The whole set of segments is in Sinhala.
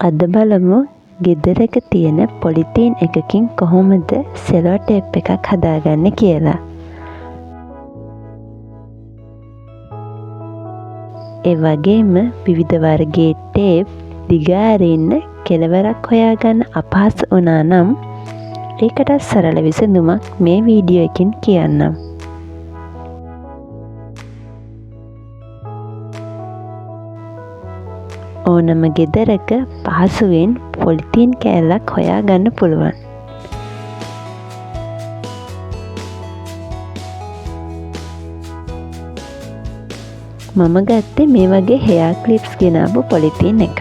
අද බලමු ගෙදරක තියෙන පොලිතීන් එකකින් කොහොමද සෙලෝ ටේප් එකක් හදාගන්නේ කියලා. ඒ වගේම විවිධ වර්ගයේ ටේප් දිගාරින්න කෙලවරක් හොයාගන්න අපහසු වුණා නම් ඒකට සරල විසඳුමක් මේ වීඩියෝ එකකින් කියන්නම්. ඕනම ගෙදරක පහසුවෙන් පොලිතීන් කෑල්ලක් හොයාගන්න පුළුවන්. මම ගත්තේ මේ වගේ හෙයා ක්ලිප්ස් ගෙනාපු පොලිතීන් එකක්.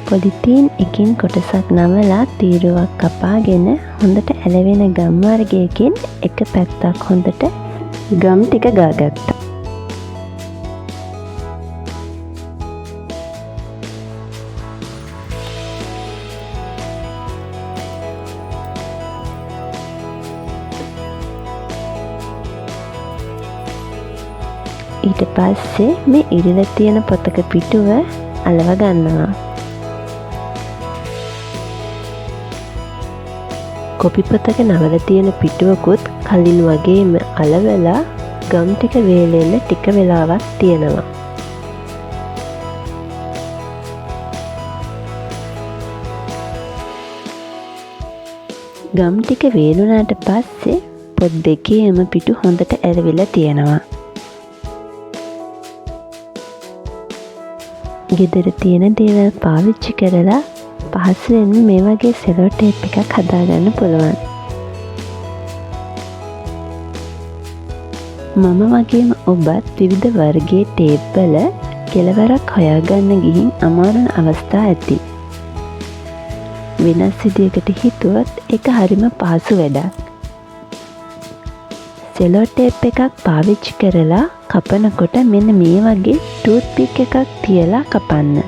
පොලිතීන් එකින් කොටසක් නමලා තීරුවක් කපාගෙන හොඳට ඇලවෙන ගම් වර්ගයකින් එක පැත්තක් හොඳට ගම් ටික ගාගත්තා. ඊට පස්සේ මේ ඉරිල තියෙන පොතක පිටුව අලව ගන්නවා. කොපි පොතක නවල තියෙන පිටුවකුත් කලින් වගේම අලවලා ගම් ටික වේලෙන්න ටික වෙලාවක් තියෙනවා. ගම් ටික වේලුණාට පස්සේ පොත් දෙකේම පිටු හොඳට ඇලවිලා තියෙනවා. ගෙදර තියෙන දේවල් පාවිච්චි කරලා පහසුවෙන් මේ වගේ සෙලෝ ටේප් එකක් හදාගන්න පුළුවන්. මම වගේම ඔබත් විවිධ වර්ගයේ ටේප් වල කෙලවරක් හොයාගන්න ගිහින් අමාරු අවස්ථා ඇති. වෙනස් විදියකට හිතුවොත් ඒක හරිම පහසු වැඩක්. සෙලෝ ටේප් එකක් පාවිච්චි කරලා කපනකොට මෙන්න මේ වගේ ටූත් පික් එකක් තියලා කපන්න.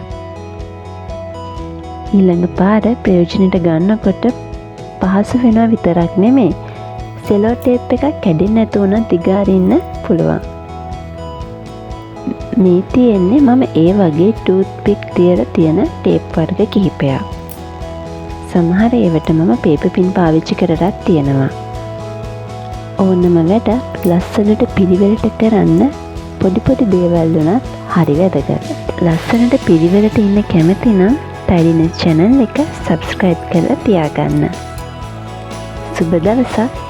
ඊළඟ පාර ප්‍රයෝජනයට ගන්නකොට පහසු වෙනවා විතරක් නෙමෙයි සෙලෝ ටේප් එකක් කැඩෙන්නේ නැතුව උනත් දිගාරින්න පුළුවන්. මේ තියෙන්නේ මම ඒ වගේ ටූත් පික් තියලා තියෙන ටේප් වර්ග කිහිපයක්. සමහර ඒවට මම පේපර් පින් පාවිච්චි කරලා තියෙනවා. ඕනම වැඩක් ලස්සනට පිළිවෙලට කරන්න පොඩි පොඩි දේවල් වුණත් හරි වැදගත්. ලස්සනට පිළිවෙලට ඉන්න කැමති නම් ටයිලිනස් channel එක subscribe කරලා තියාගන්න. සුබ දවසක්.